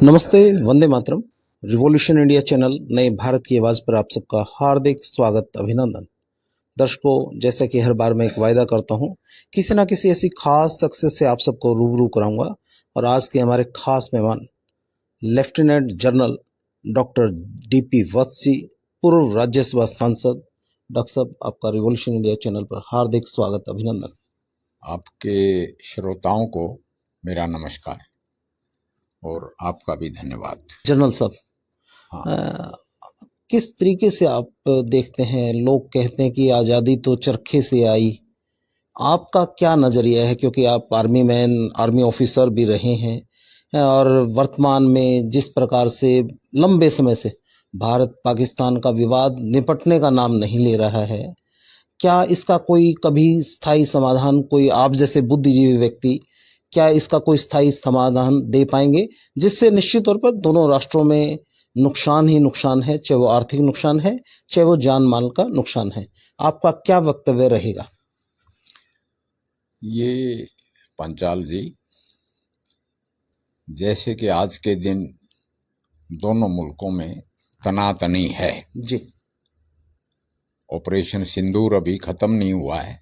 नमस्ते, Vande Mataram. Revolution India channel नए भारत की आवाज़ पर आप सबका हार्दिक स्वागत, अभिनंदन। दर्शकों, जैसा कि हर बार मैं एक वायदा करता हूं, किसी ना किसी ऐसी खास शख्सियत से आप सबको रूबरू कराऊंगा। और आज के हमारे खास मेहमान लेफ्टिनेंट जनरल डॉक्टर डीपी वत्स जी, पूर्व राज्यसभा सांसद। डॉक्टर साहब, आपका रिवॉल्यूशन इंडिया चैनल पर हार्दिक स्वागत, अभिनंदन। आपके श्रोताओं को मेरा नमस्कार और आपका भी धन्यवाद। जनरल साहब, हाँ, किस तरीके से आप देखते हैं? लोग कहते हैं कि आज़ादी तो चरखे से आई। आपका क्या नज़रिया है? क्योंकि आप आर्मी मैन, आर्मी ऑफिसर भी रहे हैं और वर्तमान में जिस प्रकार से लंबे समय से भारत पाकिस्तान का विवाद निपटने का नाम नहीं ले रहा है, क्या इसका कोई कभी स्थायी समाधान, कोई आप जैसे बुद्धिजीवी व्यक्ति, क्या इसका कोई स्थायी समाधान दे पाएंगे, जिससे निश्चित तौर पर दोनों राष्ट्रों में नुकसान ही नुकसान है, चाहे वो आर्थिक नुकसान है, चाहे वो जान माल का नुकसान है? आपका क्या वक्तव्य रहेगा? ये पंचाल जी, जैसे कि आज के दिन दोनों मुल्कों में तनातनी है। जी। ऑपरेशन सिंदूर अभी खत्म नहीं हुआ है।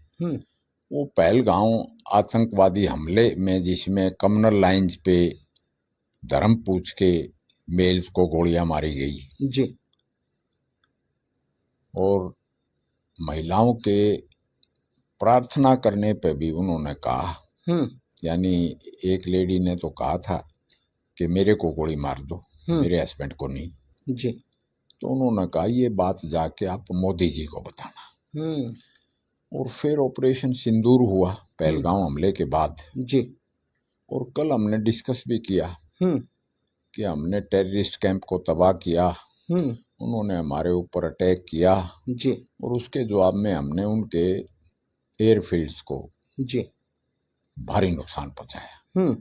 वो पहलगांव आतंकवादी हमले में, जिसमें कम्युनल लाइंस पे धर्म पूछ के मेल्स को गोलियां मारी गई जी। और महिलाओं के प्रार्थना करने पे भी उन्होंने कहा, यानी एक लेडी ने तो कहा था कि मेरे को गोली मार दो, मेरे हस्बैंड को नहीं। जी। तो उन्होंने कहा ये बात जाके आप मोदी जी को बताना। और फिर ऑपरेशन सिंदूर हुआ पहलगांव हमले के बाद। जी। और कल हमने डिस्कस भी किया कि हमने टेररिस्ट कैंप को तबाह किया, उन्होंने हमारे ऊपर अटैक किया जी। और उसके जवाब में हमने उनके एयरफील्ड्स को जी भारी नुकसान पहुंचाया।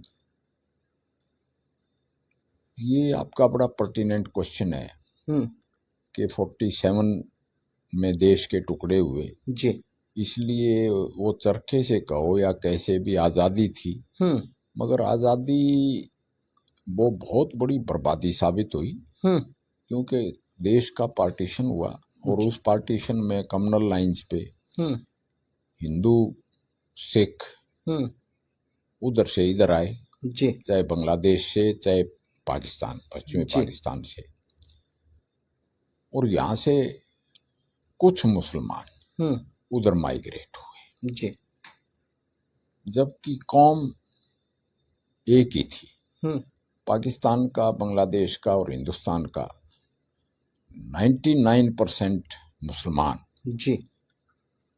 ये आपका बड़ा पर्टिनेंट क्वेश्चन है कि 47 में देश के टुकड़े हुए। जी। इसलिए वो चरखे से कहो या कैसे भी आज़ादी थी, मगर आज़ादी वो बहुत बड़ी बर्बादी साबित हुई, क्योंकि देश का पार्टीशन हुआ और उस पार्टीशन में कम्युनल लाइंस पे हिंदू सिख उधर से इधर आए, चाहे बांग्लादेश से चाहे पाकिस्तान, पश्चिमी पाकिस्तान से, और यहाँ से कुछ मुसलमान उधर माइग्रेट हुए, जबकि कौम एक ही थी। पाकिस्तान का, बांग्लादेश का और हिंदुस्तान का 99% मुसलमान जी,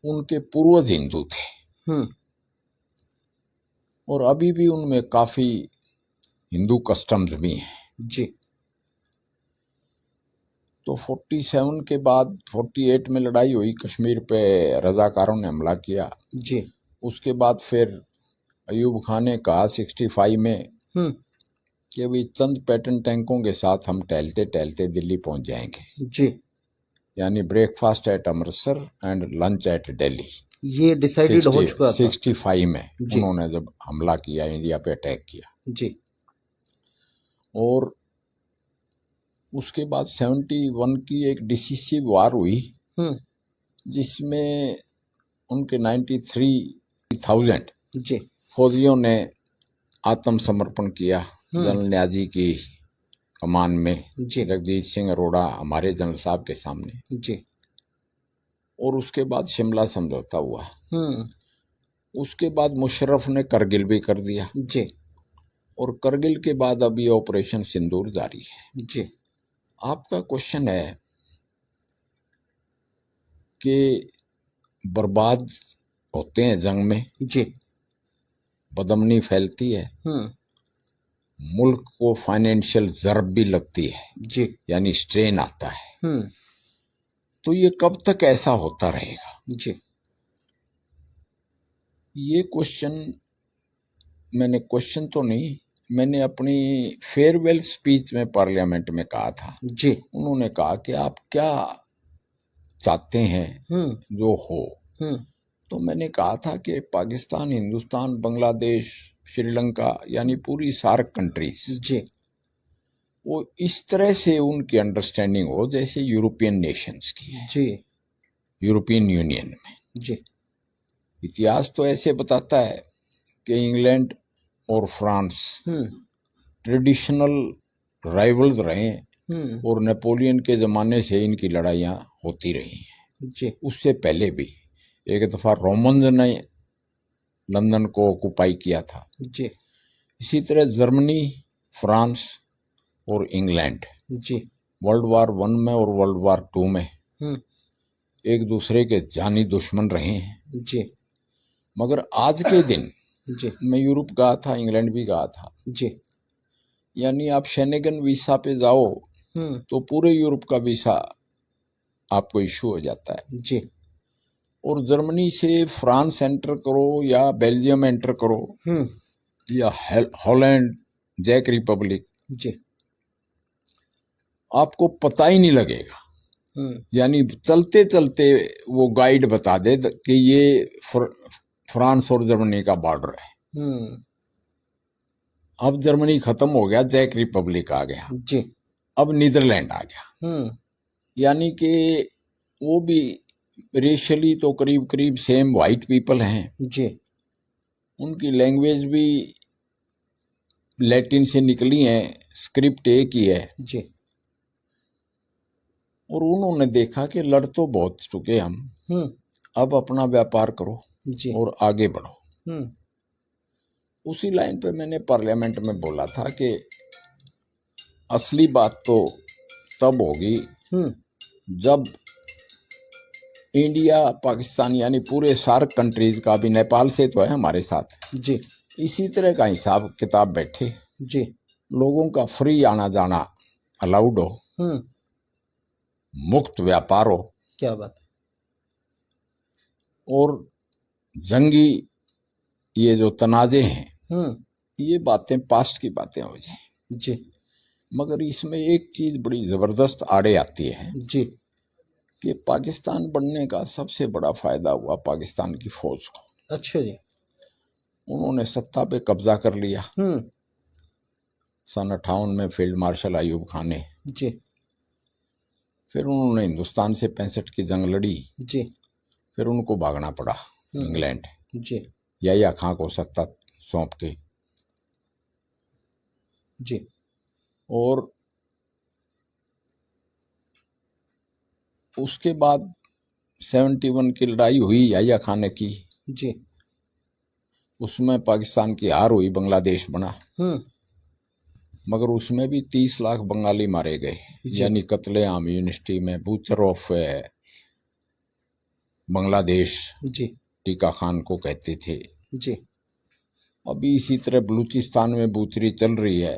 उनके पूर्वज हिंदू थे और अभी भी उनमें काफी हिंदू कस्टम्स भी हैं। जी। तो 47 के बाद 48 में लड़ाई हुई, कश्मीर पे रजाकारों ने हमला किया। जी। उसके बाद फिर अयूब खान ने कहा 65 में कि अभी चंद पैटर्न टैंकों के साथ हम टहलते टहलते दिल्ली पहुंच जाएंगे। जी। यानी breakfast at Amritsar and lunch at Delhi. ये डिसाइडेड हो चुका था 65 में उन्होंने जब हमला किया, इंडिया पे अटैक किया। जी। और उसके बाद 71 की एक डिसिसिव वार हुई, जिसमें उनके 93,000 जी फौजियों ने आत्मसमर्पण किया जनरल न्याजी की कमान में, जगदीश सिंह अरोड़ा हमारे जनरल साहब के सामने। जी। और उसके बाद शिमला समझौता हुआ। उसके बाद मुशर्रफ ने करगिल भी कर दिया जी। और करगिल के बाद अभी ऑपरेशन सिंदूर जारी है। जी। आपका क्वेश्चन है कि बर्बाद होते हैं जंग में, जी, बदमनी फैलती है, मुल्क को फाइनेंशियल ज़र्ब भी लगती है, जी, यानी स्ट्रेन आता है। तो ये कब तक ऐसा होता रहेगा? जी। ये क्वेश्चन मैंने अपनी फेयरवेल स्पीच में पार्लियामेंट में कहा था। जी। उन्होंने कहा कि आप क्या चाहते हैं जो हो। तो मैंने कहा था कि पाकिस्तान, हिंदुस्तान, बांग्लादेश, श्रीलंका, यानी पूरी सार्क कंट्रीज जी, वो इस तरह से उनकी अंडरस्टैंडिंग हो जैसे यूरोपियन नेशंस की है जी यूरोपियन यूनियन में। जी इतिहास तो ऐसे बताता है कि इंग्लैंड और फ्रांस ट्रेडिशनल राइवल्स रहे और नेपोलियन के ज़माने से इनकी लड़ाइयाँ होती रही हैं। जी उससे पहले भी एक दफ़ा रोमन्स ने लंदन को ऑक्युपाई किया था। जी इसी तरह जर्मनी, फ्रांस और इंग्लैंड जी वर्ल्ड वार 1 में और वर्ल्ड वार 2 में एक दूसरे के जानी दुश्मन रहे हैं। जी मगर आज के दिन जी मैं यूरोप गया था, इंग्लैंड भी गया था। जी यानी आप शेनेगन वीसा पे जाओ तो पूरे यूरोप का वीसा आपको इशू हो जाता है। जी और जर्मनी से फ्रांस एंटर करो या बेल्जियम एंटर करो या हॉलैंड, चेक रिपब्लिक, जी आपको पता ही नहीं लगेगा। यानी चलते चलते वो गाइड बता दे कि ये फ्रांस और जर्मनी का बॉर्डर है। अब जर्मनी खत्म हो गया, चेक रिपब्लिक आ गया जी अब नीदरलैंड आ गया। यानी कि वो भी रेशियली तो करीब करीब सेम वाइट पीपल हैं जी उनकी लैंग्वेज भी लैटिन से निकली है, स्क्रिप्ट एक ही है जी और उन्होंने देखा कि लड़ तो बहुत चुके हम, अब अपना व्यापार करो जी और आगे बढ़ो। उसी लाइन पे मैंने पार्लियामेंट में बोला था कि असली बात तो तब होगी जब इंडिया, पाकिस्तान यानी पूरे सार्क कंट्रीज का, भी नेपाल से तो है हमारे साथ जी इसी तरह का हिसाब किताब बैठे, जी लोगों का फ्री आना जाना अलाउड हो, मुक्त व्यापार हो। क्या बात है। और जंगी ये जो तनाजे हैं ये बातें पास्ट की बातें हो जाएं जी मगर इसमें एक चीज बड़ी जबरदस्त आड़े आती है जी कि पाकिस्तान बनने का सबसे बड़ा फायदा हुआ पाकिस्तान की फौज को। अच्छा जी। उन्होंने सत्ता पे कब्जा कर लिया सन 58 में फील्ड मार्शल अयूब खान ने जी फिर उन्होंने हिंदुस्तान से 65 की जंग लड़ी जी फिर उनको भागना पड़ा इंग्लैंड जी या खां को सत्ता सौंप के जी और उसके बाद 71 की लड़ाई हुई या खान ने की जी उसमें पाकिस्तान की हार हुई, बांग्लादेश बना मगर उसमें भी 30 लाख बंगाली मारे गए यानी कत्लेआम यूनिवर्सिटी में बूचर ऑफ बांग्लादेश जी टीका खान को कहते थे जी। अभी इसी तरह बलूचिस्तान में बूचरी चल रही है।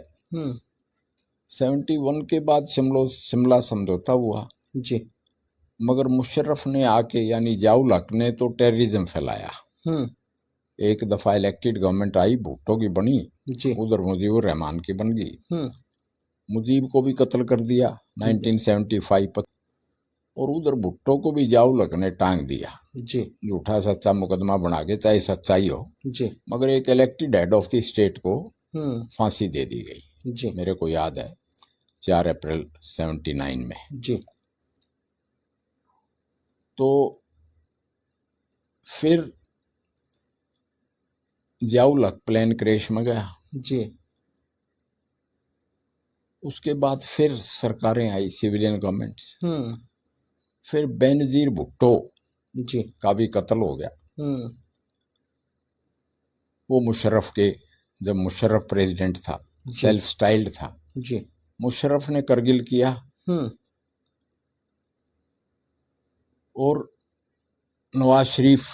71 के बाद शिमला समझौता हुआ जी मगर मुशर्रफ ने आके यानी जियाउल हक ने तो टेररिज्म फैलाया। एक दफा इलेक्टेड गवर्नमेंट आई, भुट्टो की बनी, उधर मुजीबुर रहमान की बन गई, मुजीब को भी कत्ल कर दिया 1975 और उधर भुट्टो को भी जियाउल हक ने टांग दिया झूठा सच्चा मुकदमा बना के, चाहे सच्चाई हो मगर एक elected head of the state को फांसी दे दी गई। मेरे को याद है 4 अप्रैल 79 में जी। तो फिर जियाउल हक प्लेन क्रैश में गया जी। उसके बाद फिर सरकारें आई, सिविलियन गवर्नमेंट्स, फिर बेनजीर भुट्टो जी का भी कत्ल हो गया। वो मुशर्रफ के, जब मुशर्रफ प्रेसिडेंट था, सेल्फ स्टाइल्ड था जी, मुशर्रफ ने करगिल किया और नवाज शरीफ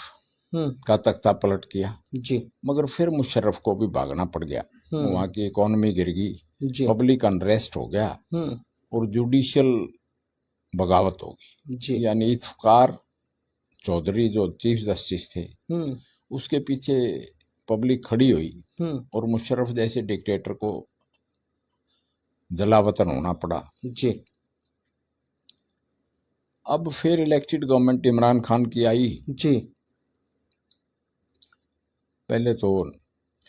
का तख्ता पलट किया जी। मगर फिर मुशर्रफ को भी भागना पड़ गया। वहाँ की इकोनॉमी गिर गई, पब्लिक अनरेस्ट हो गया और जुडिशियल बगावत हो गई। यानी इफ्तिखार चौधरी जो चीफ जस्टिस थे उसके पीछे पब्लिक खड़ी हुई और मुशर्रफ जैसे डिक्टेटर को जलावतन होना पड़ा जी। अब फिर इलेक्टेड गवर्नमेंट इमरान खान की आई जी। पहले तो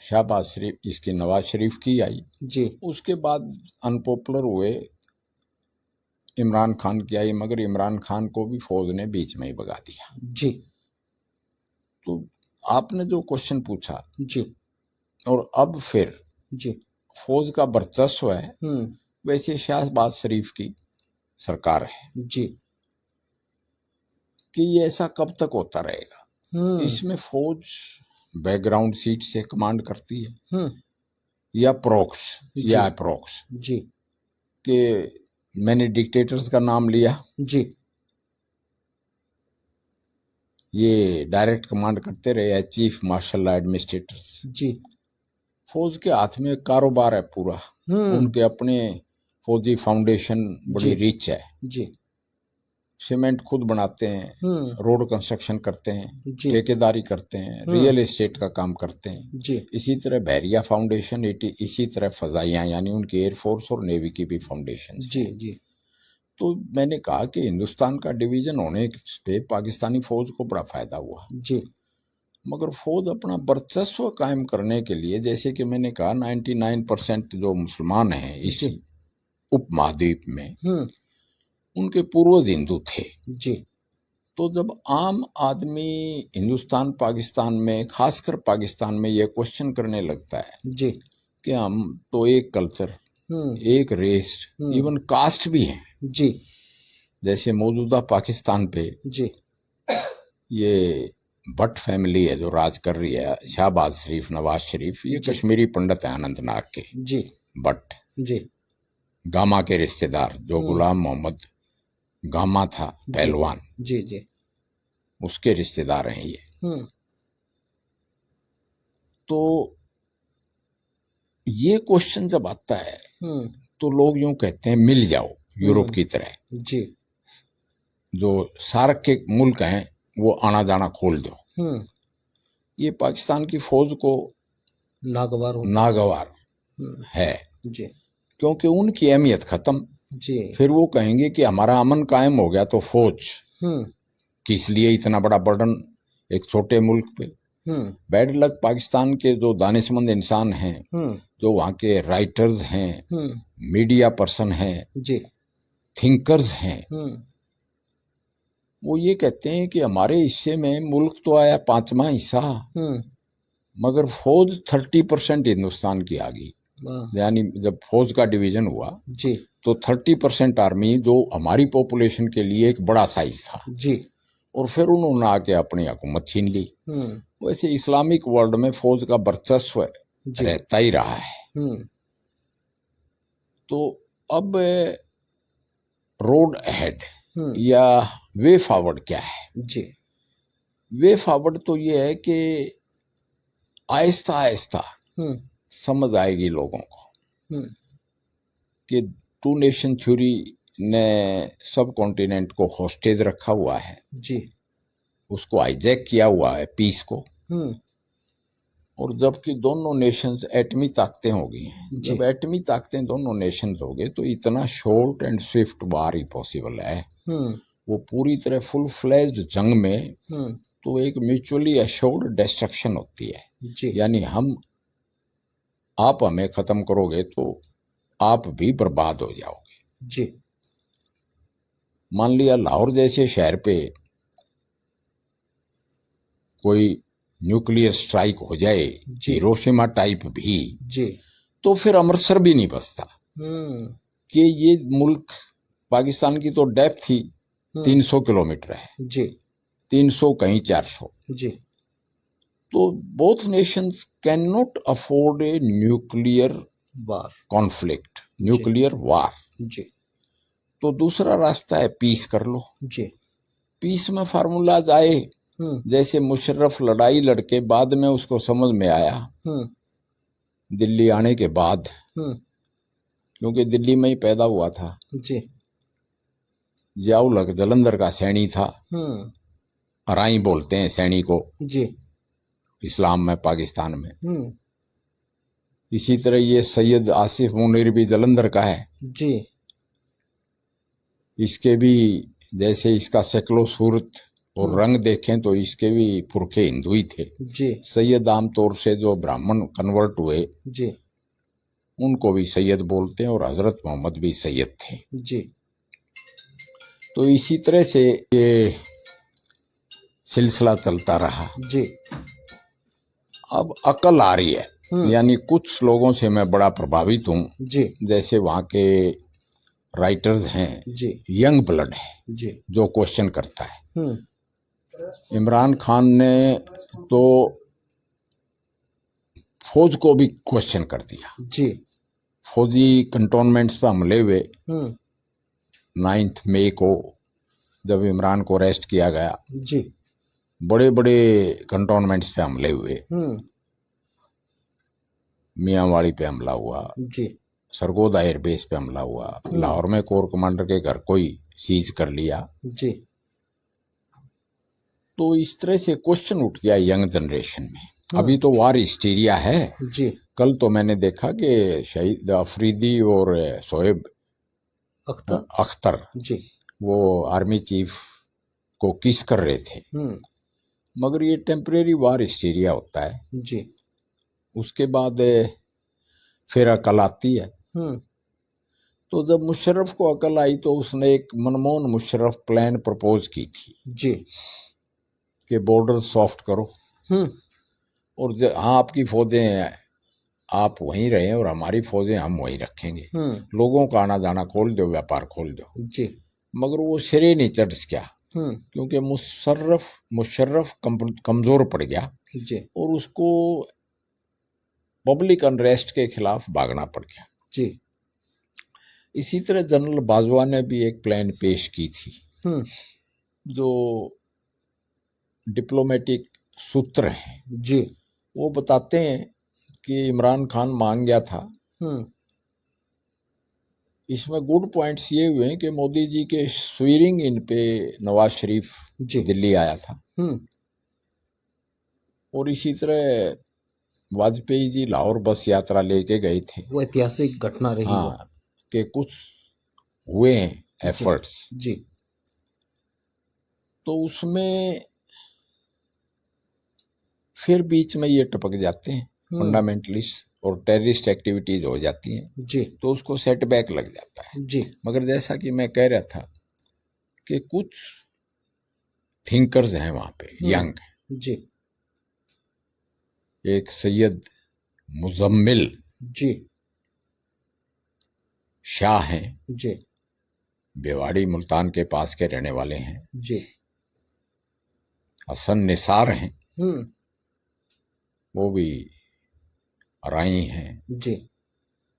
शहबाज शरीफ, इसकी नवाज शरीफ की आई जी। उसके बाद अनपॉपुलर हुए, इमरान खान की आई, मगर इमरान खान को भी फौज ने बीच में ही भगा दिया जी। तो आपने जो क्वेश्चन पूछा जी। और अब फिर जी। फौज का वर्चस्व है, वैसे शहबाज शरीफ की सरकार है जी। कि ये ऐसा कब तक होता रहेगा। इसमें फौज बैकग्राउंड सीट से कमांड करती है या प्रॉक्स या अप्रॉक्स जी। कि मैंने डिक्टेटर्स का नाम लिया जी। ये डायरेक्ट कमांड करते रहे या चीफ मार्शल एडमिनिस्ट्रेटर्स। जी। फौज के हाथ में कारोबार है पूरा, उनके अपने फौजी फाउंडेशन बड़ी रिच है जी। सीमेंट खुद बनाते हैं, रोड कंस्ट्रक्शन करते हैं, ठेकेदारी करते हैं, रियल एस्टेट का काम करते हैं जी। इसी तरह बहरिया फाउंडेशन, इसी तरह फजाइयाँ यानी उनकी एयरफोर्स और नेवी की भी फाउंडेशन जी। जी। तो मैंने कहा कि हिंदुस्तान का डिवीजन होने पे पाकिस्तानी फौज को बड़ा फायदा हुआ जी। मगर फौज अपना वर्चस्व कायम करने के लिए, जैसे कि मैंने कहा 99% जो मुसलमान हैं इस उपमहाद्वीप में उनके पूर्वज हिंदू थे जी। तो जब आम आदमी हिंदुस्तान पाकिस्तान में, खासकर पाकिस्तान में ये क्वेश्चन करने लगता है जी कि हम तो एक कल्चर, एक रेस, इवन कास्ट भी हैं जी, जैसे मौजूदा पाकिस्तान पे जी ये भट्ट फैमिली है जो राज कर रही है, शहबाज शरीफ, नवाज शरीफ, ये कश्मीरी पंडित है अनंतनाग के जी भट्ट जी, गामा के रिश्तेदार, जो गुलाम मोहम्मद गामा था पहलवान, जी जी, उसके रिश्तेदार हैं ये। तो ये क्वेश्चन जब आता है तो लोग यूं कहते हैं मिल जाओ यूरोप की तरह, जी, जो सार्क के मुल्क हैं वो आना जाना खोल दो। ये पाकिस्तान की फौज को नागवार है जी, क्योंकि उनकी अहमियत खत्म जी। फिर वो कहेंगे कि हमारा अमन कायम हो गया तो फौज किस लिए इतना बड़ा बर्डन एक छोटे मुल्क पे। बैड लक पाकिस्तान के जो दानिशमंद इंसान हैं, जो वहाँ के राइटर्स हैं, मीडिया पर्सन हैं, थिंकर्स हैं, वो ये कहते हैं कि हमारे हिस्से में मुल्क तो आया 5वां हिस्सा मगर फौज 30% हिंदुस्तान की आ गई। यानी जब फौज का डिवीजन हुआ जी तो 30% आर्मी जो हमारी पॉपुलेशन के लिए एक बड़ा साइज था जी, और फिर उन्होंने आके अपनी हुकूमत छीन ली। वैसे इस्लामिक वर्ल्ड में फौज का वर्चस्व रहता ही रहा है। तो अब रोड अहेड या वे फॉरवर्ड क्या है जी? वे फॉरवर्ड तो ये है कि आहिस्ता आहिस्ता समझ आएगी लोगों को कि टू नेशन थ्योरी ने सब कॉन्टिनेंट को होस्टेज रखा हुआ है जी, उसको हाईजैक किया हुआ है पीस को, और जबकि दोनों नेशंस एटमी ताकतें हो गई हैं, जब एटमी ताकतें दोनों नेशंस हो गए तो इतना short and Swift war he possible है। वो पूरी तरह फुल फ्लेज्ड जंग में तो एक म्यूचुअली एश्योर्ड डिस्ट्रक्शन होती है, यानी आप हमें खत्म करोगे तो आप भी बर्बाद हो जाओगे जी। मान लिया लाहौर जैसे शहर पे कोई न्यूक्लियर स्ट्राइक हो जाए, हिरोशिमा टाइप भी जी, तो फिर अमृतसर भी नहीं बचता कि ये मुल्क पाकिस्तान की तो डेप्थ थी 300 किलोमीटर है जी, 300 कहीं 400 जी। तो both nations can not afford a nuclear war conflict, nuclear war जी। तो दूसरा रास्ता है पीस कर लो जी। पीस में फार्मूलाज आए, जैसे मुशर्रफ लड़ाई लड़के बाद में उसको समझ में आया दिल्ली आने के बाद, क्योंकि दिल्ली में ही पैदा हुआ था जी, जियाउल हक जलंधर का सैनी था, अराई बोलते हैं सैनी को जी, इस्लाम में पाकिस्तान में। इसी तरह ये सैयद आसिफ मुनीर भी जलंधर का है जी, इसके भी जैसे इसका शक्लो सूरत और रंग देखें तो इसके भी पुरखे हिंदू ही थे जी सैयद आमतौर से जो ब्राह्मण कन्वर्ट हुए जी उनको भी सैयद बोलते हैं और हजरत मोहम्मद भी सैयद थे जी तो इसी तरह से ये सिलसिला चलता रहा जी अब अकल आ रही है यानी कुछ लोगों से मैं बड़ा प्रभावित हूँ जी जैसे वहाँ के राइटर्स हैं जी यंग ब्लड है जी जो क्वेश्चन करता है इमरान खान ने तो फौज को भी क्वेश्चन कर दिया जी फौजी कंटोनमेंट्स पर हमले हुए 9 मई को जब इमरान को अरेस्ट किया गया जी बड़े बड़े कंटोनमेंट्स पे हमले हुए मियांवाड़ी पे हमला हुआ जी सरगोदा एयरबेस पे हमला हुआ लाहौर में कोर कमांडर के घर को ही सीज कर लिया जी तो इस तरह से क्वेश्चन उठ गया यंग जनरेशन में अभी तो वार हिस्टीरिया है जी कल तो मैंने देखा कि शहीद अफरीदी और शोएब अख्तर जी वो आर्मी चीफ को किस कर रहे थे मगर ये टेम्परेरी वार हिस्टीरिया होता है जी उसके बाद फिर अकल आती है तो जब मुशर्रफ को अकल आई तो उसने एक मनमोहन मुशर्रफ प्लान प्रपोज की थी जी कि बॉर्डर सॉफ्ट करो और हाँ आपकी फौजें आप वहीं रहें और हमारी फौजें हम वहीं रखेंगे लोगों का आना जाना खोल दो व्यापार खोल दो जी मगर वो सिरे नहीं चढ़ सका क्योंकि मुशर्रफ कमजोर पड़ गया जी और उसको पब्लिक अनरेस्ट के खिलाफ भागना पड़ गया जी इसी तरह जनरल बाजवा ने भी एक प्लान पेश की थी जो डिप्लोमेटिक सूत्र है जी वो बताते हैं कि इमरान खान मांग गया था इसमें गुड पॉइंट्स ये हुए हैं कि मोदी जी के स्वीरिंग इन पे नवाज शरीफ दिल्ली आया था और इसी तरह वाजपेयी जी लाहौर बस यात्रा लेके गए थे वो ऐतिहासिक घटना रही हाँ कि कुछ हुए हैं एफर्ट्स जी तो उसमें फिर बीच में ये टपक जाते हैं फंडामेंटलिस्ट और टेररिस्ट एक्टिविटीज हो जाती हैं जी तो उसको सेटबैक लग जाता है जी मगर जैसा कि मैं कह रहा था कि कुछ थिंकर्स हैं वहां पे यंग जी एक सैयद मुजम्मिल जी शाह हैं जी बेवाड़ी मुल्तान के पास के रहने वाले हैं जी हसन निसार हैं वो भी राई हैं जी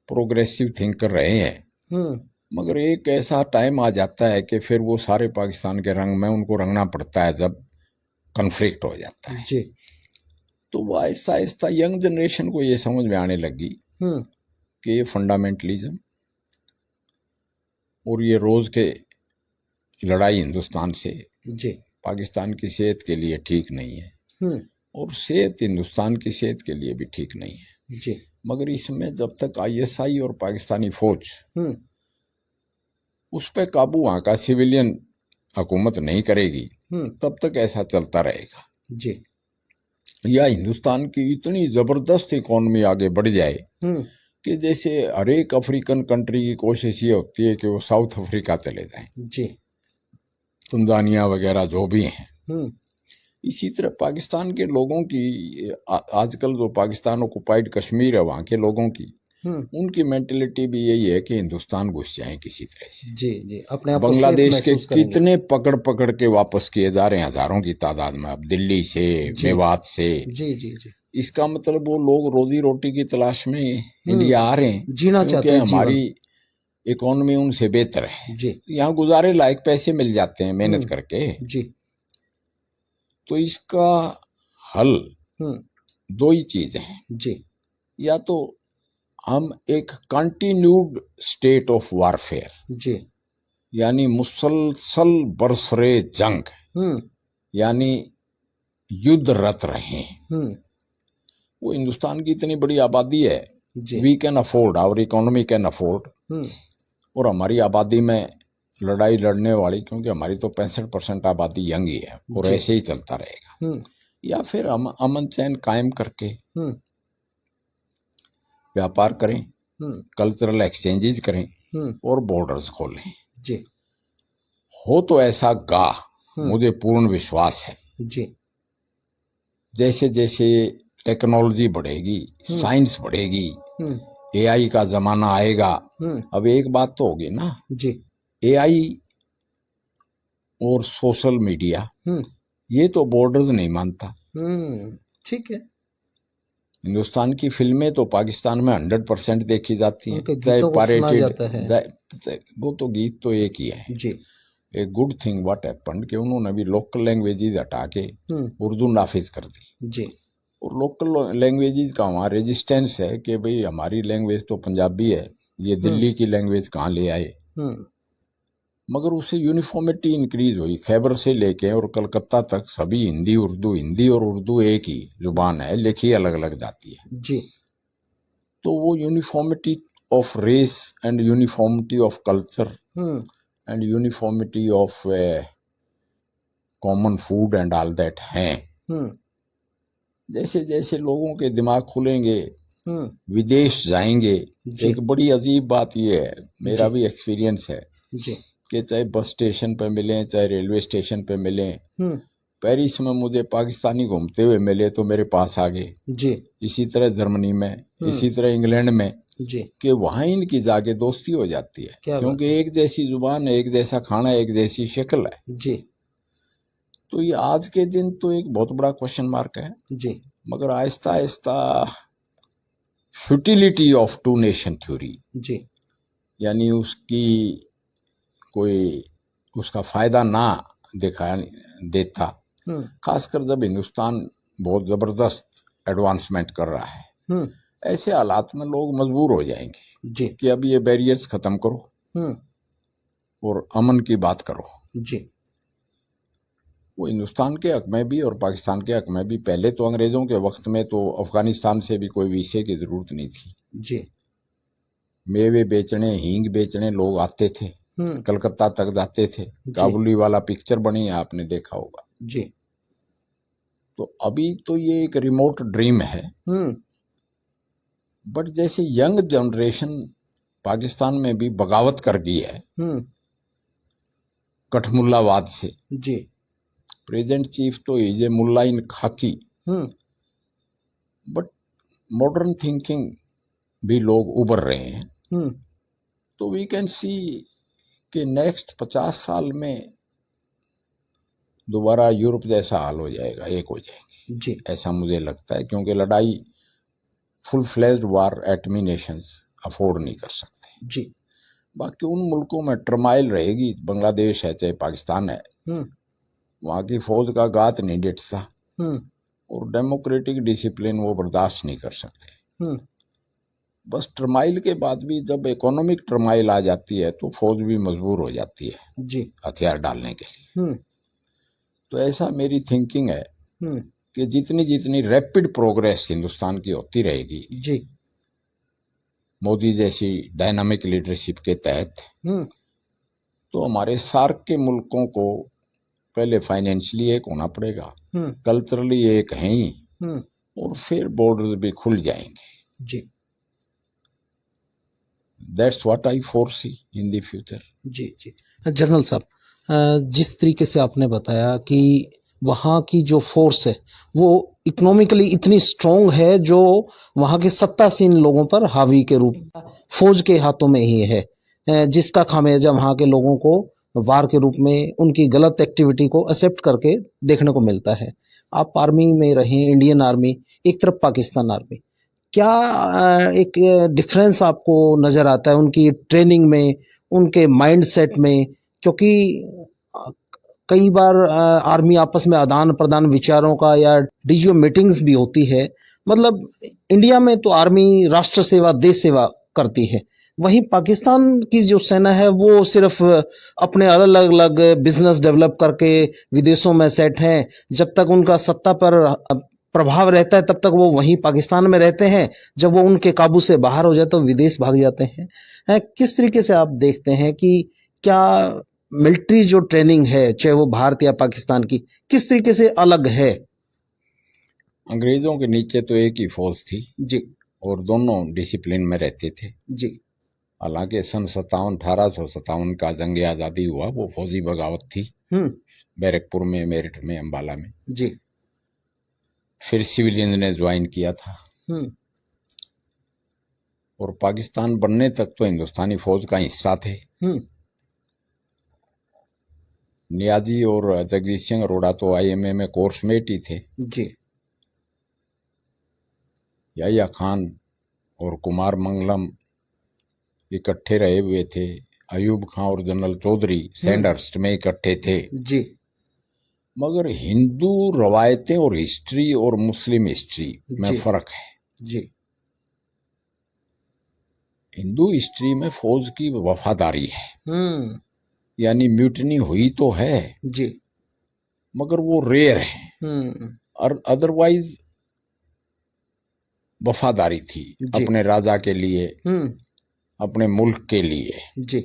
प्रोग्रेसिव थिंकर रहे हैं मगर एक ऐसा टाइम आ जाता है कि फिर वो सारे पाकिस्तान के रंग में उनको रंगना पड़ता है जब कन्फ्लिक्ट हो जाता है जी तो वो आहिस्ता आहिस्ता यंग जनरेशन को ये समझ में आने लगी कि ये फंडामेंटलिज्म और ये रोज के लड़ाई हिंदुस्तान से जी पाकिस्तान की सेहत के लिए ठीक नहीं है और सेहत हिंदुस्तान की सेहत के लिए भी ठीक नहीं है जी मगर इसमें जब तक आईएसआई और पाकिस्तानी फौज उस पर काबू वहाँ का सिविलियन हुकूमत नहीं करेगी तब तक ऐसा चलता रहेगा जी या हिंदुस्तान की इतनी जबरदस्त इकोनॉमी आगे बढ़ जाए कि जैसे हर एक अफ्रीकन कंट्री की कोशिश ये होती है कि वो साउथ अफ्रीका चले जाएं जी तंजानिया वगैरह जो भी हैं इसी तरह पाकिस्तान के लोगों की आजकल जो पाकिस्तान ऑक्युपाइड कश्मीर है वहाँ के लोगों की उनकी मेंटेलिटी भी यही है कि हिंदुस्तान घुस जाए किसी तरह से जी जी अपने बांग्लादेश के कितने पकड़ पकड़ के वापस किए जा रहे हैं हजारों की तादाद में अब दिल्ली से मेवात से जी जी जी इसका मतलब वो लोग रोजी रोटी की तलाश में इंडिया आ रहे हैं जीना चाहते हैं हमारी इकोनॉमी उनसे बेहतर है जी यहाँ गुजारे लायक पैसे मिल जाते हैं मेहनत करके जी तो इसका हल दो ही चीज है जी या तो हम एक कंटिन्यूड स्टेट ऑफ वारफेयर जी यानी मुसलसल बरसरे जंग यानी युद्ध रत रहे वो हिंदुस्तान की इतनी बड़ी आबादी है we can afford our economy can afford और हमारी आबादी में लड़ाई लड़ने वाली, क्योंकि हमारी तो 65% आबादी यंग ही है और ऐसे ही चलता रहेगा, या फिर हम अमन चैन कायम करके व्यापार करें, कल्चरल एक्सचेंजेज करें और बॉर्डर्स खोलें जी। हो तो ऐसा गा, मुझे पूर्ण विश्वास है जी। जैसे जैसे टेक्नोलॉजी बढ़ेगी, साइंस बढ़ेगी, एआई का जमाना आएगा। अब एक बात तो होगी ना जी, एआई और सोशल मीडिया ये तो बॉर्डर्स नहीं मानता। ठीक है। हिंदुस्तान की फिल्में तो पाकिस्तान में 100% देखी जाती हैं, चाहे पायरेटेड, वो तो गीत तो एक ही है जी। एक गुड थिंग व्हाट हैपेंड कि उन्होंने भी लोकल लैंग्वेजेस हटा के उर्दू नाफिज कर दी जी। और लोकल लैंग्वेजेस का वहाँ रेजिस्टेंस है कि भाई हमारी लैंग्वेज तो पंजाबी है, ये दिल्ली की लैंग्वेज कहाँ ले आए। मगर उससे यूनिफॉर्मिटी इंक्रीज हुई, खैबर से लेके और कलकत्ता तक सभी हिंदी और उर्दू एक ही जुबान है, लिखी अलग अलग जाती है जी। तो वो uniformity of race and uniformity of culture and uniformity of common food and all that हैं। जैसे जैसे लोगों के दिमाग खुलेंगे, विदेश जाएंगे। एक बड़ी अजीब बात ये है, मेरा भी एक्सपीरियंस है जी। कि चाहे बस स्टेशन पे मिलें, चाहे रेलवे स्टेशन पे मिलें, पेरिस में मुझे पाकिस्तानी घूमते हुए मिले तो मेरे पास आ गए जी। इसी तरह जर्मनी में, इसी तरह इंग्लैंड में जी। कि वहाँ इनकी जाके दोस्ती हो जाती है क्योंकि एक जैसी जुबान है, एक जैसा खाना, एक जैसी शक्ल है जी। तो ये आज के दिन तो एक बहुत बड़ा क्वेश्चन मार्क है जी। मगर आहिस्ता आहिस्ता futility of two nation theory जी, यानी उसकी कोई उसका फायदा ना दिखा देता, खासकर जब हिंदुस्तान बहुत जबरदस्त एडवांसमेंट कर रहा है, ऐसे हालात में लोग मजबूर हो जाएंगे जी कि अब ये बैरियर्स खत्म करो और अमन की बात करो जी। वो हिंदुस्तान के हक में भी और पाकिस्तान के हक में भी। पहले तो अंग्रेजों के वक्त में तो अफगानिस्तान से भी कोई वीसे की जरूरत नहीं थी जी। मेवे बेचने, हींग बेचने लोग आते थे, कलकत्ता तक जाते थे। काबुली वाला पिक्चर बनी है, आपने देखा होगा जी। तो अभी तो ये एक रिमोट ड्रीम है, बट जैसे यंग जनरेशन पाकिस्तान में भी बगावत कर गई है कठमुल्लावाद से जी। प्रेजेंट चीफ तो इज ए मुल्ला इन खाकी, बट मॉडर्न थिंकिंग भी लोग उभर रहे हैं। तो वी कैन सी कि नेक्स्ट 50 साल में दोबारा यूरोप जैसा हाल हो जाएगा, एक हो जाएंगे जी, ऐसा मुझे लगता है। क्योंकि लड़ाई फुल फ्लेज्ड वार एटमी नेशंस अफोर्ड नहीं कर सकते जी। बाकी उन मुल्कों में टर्माइल रहेगी, बांग्लादेश है चाहे पाकिस्तान है, वहाँ की फौज का गात नहीं डिटता और डेमोक्रेटिक डिसिप्लिन वो बर्दाश्त नहीं कर सकते। बस टर्माइल के बाद भी जब इकोनॉमिक टर्माइल आ जाती है तो फौज भी मजबूर हो जाती है जी हथियार डालने के लिए। तो ऐसा मेरी थिंकिंग है कि जितनी जितनी रैपिड प्रोग्रेस हिंदुस्तान की होती रहेगी जी, मोदी जैसी डायनामिक लीडरशिप के तहत, तो हमारे सार्क के मुल्कों को पहले फाइनेंशियली एक होना पड़ेगा, कल्चरली एक है ही, और फिर बॉर्डर्स भी खुल जाएंगे जी। That's what I foresee in the future जी जी। जनरल साहब, जिस तरीके से आपने बताया कि वहाँ की जो फोर्स है वो इकोनॉमिकली इतनी स्ट्रॉन्ग है जो वहाँ के सत्तासीन लोगों पर हावी के रूप फौज के हाथों में ही है, जिसका खामियाजा वहाँ के लोगों को वार के रूप में उनकी गलत एक्टिविटी को एक्सेप्ट करके देखने को मिलता है। आप आर्मी में रहे, इंडियन आर्मी, एक तरफ पाकिस्तान आर्मी, क्या एक डिफरेंस आपको नज़र आता है उनकी ट्रेनिंग में, उनके माइंड सेट में? क्योंकि कई बार आर्मी आपस में आदान प्रदान विचारों का या डीजीओ मीटिंग्स भी होती है। मतलब इंडिया में तो आर्मी राष्ट्र सेवा, देश सेवा करती है, वहीं पाकिस्तान की जो सेना है वो सिर्फ अपने अलग अलग बिजनेस डेवलप करके विदेशों में सेट हैं। जब तक उनका सत्ता पर प्रभाव रहता है तब तक वो वहीं पाकिस्तान में रहते हैं, जब वो उनके काबू से बाहर हो जाए तो विदेश भाग जाते हैं। किस तरीके से आप देखते हैं कि क्या मिलिट्री जो ट्रेनिंग है, चाहे वो भारत या पाकिस्तान की, किस तरीके से अलग है? अंग्रेजों के नीचे तो एक ही फौज थी जी और दोनों डिसिप्लिन में रहते थे। जी। हालांकि सन 1857 का जंग आज़ादी हुआ, वो फौजी बगावत थी बैरकपुर में, मेरठ में, अंबाला में। जी। फिर सिविलियन ने ज्वाइन किया था और पाकिस्तान बनने तक तो हिंदुस्तानी फौज का हिस्सा थे। नियाजी और जगजीत सिंह अरोड़ा तो IMA में कोर्समेट ही थे जी। याहिया खान और कुमार मंगलम इकट्ठे रहे हुए थे। अयूब खान और जनरल चौधरी सैंडहर्स्ट में इकट्ठे थे जी। मगर हिंदू रवायतें और हिस्ट्री और मुस्लिम हिस्ट्री में फर्क है जी। हिंदू हिस्ट्री में फौज की वफादारी है, यानी म्यूटनी हुई तो है जी, मगर वो रेयर है, और अदरवाइज वफादारी थी अपने राजा के लिए, अपने मुल्क के लिए। जी।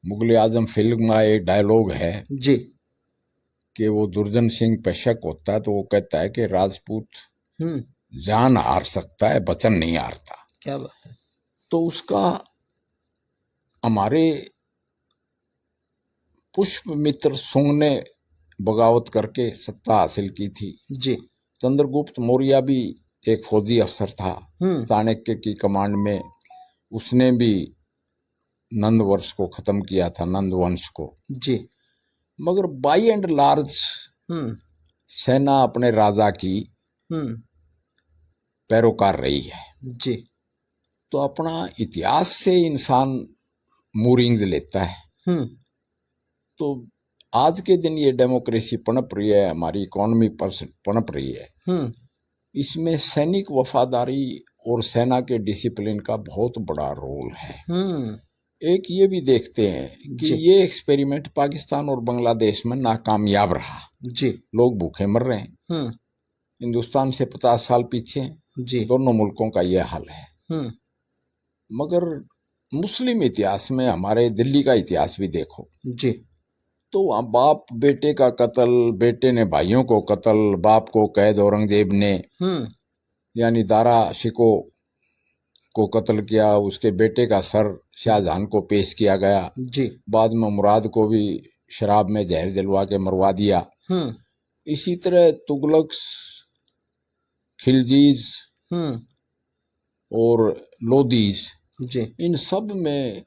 मुगल आजम फिल्म में एक डायलॉग है जी कि वो दुर्जन सिंह पे शक होता है तो वो कहता है कि राजपूत जान हार सकता है, वचन नहीं हारता। क्या बात है। तो उसका हमारे पुष्पमित्र सुंग ने बगावत करके सत्ता हासिल की थी जी। चंद्रगुप्त मौर्य भी एक फौजी अफसर था चाणक्य की कमांड में, उसने भी नंद वंश को खत्म किया था, नंद वंश को जी। मगर बाई एंड लार्ज सेना अपने राजा की पैरोकार रही है जी। तो अपना इतिहास से इंसान मूरिंग लेता है। तो आज के दिन ये डेमोक्रेसी पनप रही है, हमारी इकोनॉमी पर पनप रही है, इसमें सैनिक वफादारी और सेना के डिसिप्लिन का बहुत बड़ा रोल है। एक ये भी देखते हैं कि ये एक्सपेरिमेंट पाकिस्तान और बांग्लादेश में नाकामयाब रहा जी, लोग भूखे मर रहे हैं, हिंदुस्तान से 50 साल पीछे जी, दोनों मुल्कों का ये हाल है। मगर मुस्लिम इतिहास में हमारे दिल्ली का इतिहास भी देखो जी, तो बाप बेटे का कत्ल, बेटे ने भाइयों को कत्ल, बाप को कैद औरंगजेब ने, यानी दारा शिको को कत्ल किया, उसके बेटे का सर शाहजहां को पेश किया गया जी, बाद में मुराद को भी शराब में जहर जलवा के मरवा दिया। इसी तरह तुगलक, खिलजीज और लोदीज जी, इन सब में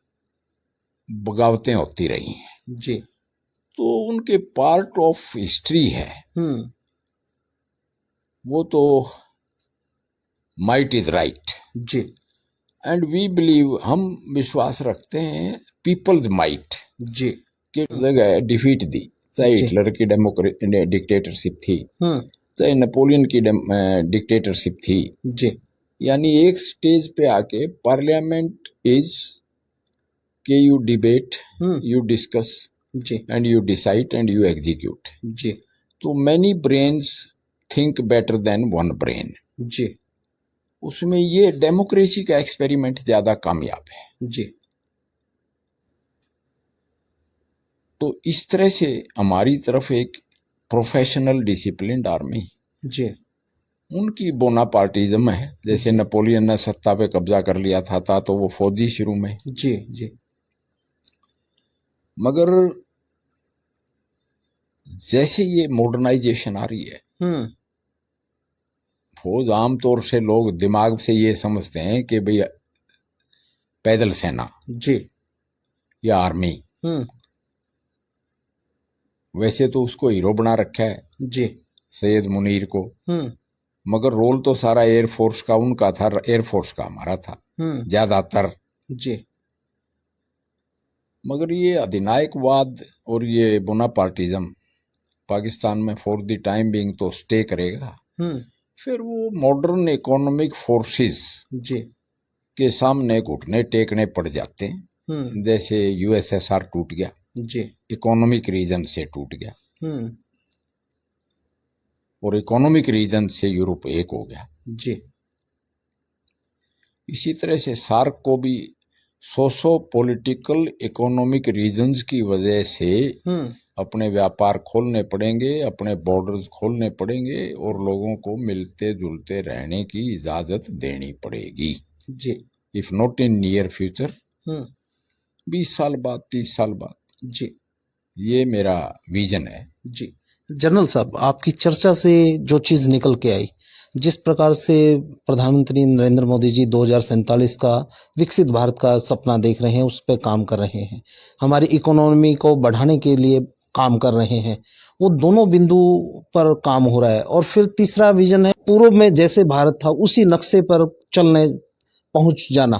बगावतें होती रही हैं जी, तो उनके पार्ट ऑफ हिस्ट्री है। वो तो माइट इज राइट जी, एंड वी बिलीव, हम विश्वास रखते हैं पीपल्स माइट जी की जगह डिफीट दी, चाहे हिटलर की डिक्टेटरशिप थी, चाहे नेपोलियन की डिक्टेटरशिप थी जी, यानी एक स्टेज पे आके पार्लियामेंट इज के यू डिबेट, यू डिस्कस जी, and you decide and you execute जी, तो many brains think better than one brain जी, उसमें ये डेमोक्रेसी का एक्सपेरिमेंट ज्यादा कामयाब है जी। तो इस तरह से हमारी तरफ एक प्रोफेशनल डिसिप्लिन्ड आर्मी जी, उनकी बोनापार्टिज्म है। जैसे नेपोलियन ने सत्ता पे कब्जा कर लिया था तो वो फौजी शुरू में जी जी, मगर जैसे ये मॉडर्नाइजेशन आ रही है, फौज आमतौर से लोग दिमाग से ये समझते हैं कि भाई पैदल सेना जी या आर्मी, वैसे तो उसको हीरो बना रखा है जी सैयद मुनीर को, मगर रोल तो सारा एयरफोर्स का उनका था, एयरफोर्स का हमारा था ज्यादातर जी। मगर ये अधिनायकवाद और ये बोनापार्टिज्म पाकिस्तान में फॉर द टाइम बीइंग तो स्टे करेगा, फिर वो मॉडर्न इकोनॉमिक फोर्सेस जी के सामने घुटने टेकने पड़ जाते हैं। जैसे USSR टूट गया जी, इकोनॉमिक रीजन से टूट गया, और इकोनॉमिक रीजन से यूरोप एक हो गया जी। इसी तरह से सार्क को भी सोशो पॉलिटिकल इकोनॉमिक रीजंस की वजह से अपने व्यापार खोलने पड़ेंगे, अपने बॉर्डर्स खोलने पड़ेंगे और लोगों को मिलते जुलते रहने की इजाजत देनी पड़ेगी जी। If not in near future 20 साल बाद 30 साल बाद जी, ये मेरा विजन है जी। जनरल साहब, आपकी चर्चा से जो चीज़ निकल के आई, जिस प्रकार से प्रधानमंत्री नरेंद्र मोदी जी 2047 का विकसित भारत का सपना देख रहे हैं, उस पे काम कर रहे हैं, हमारी इकोनॉमी को बढ़ाने के लिए काम कर रहे हैं, वो दोनों बिंदु पर काम हो रहा है। और फिर तीसरा विजन है पूर्व में जैसे भारत था उसी नक्शे पर चलने पहुंच जाना।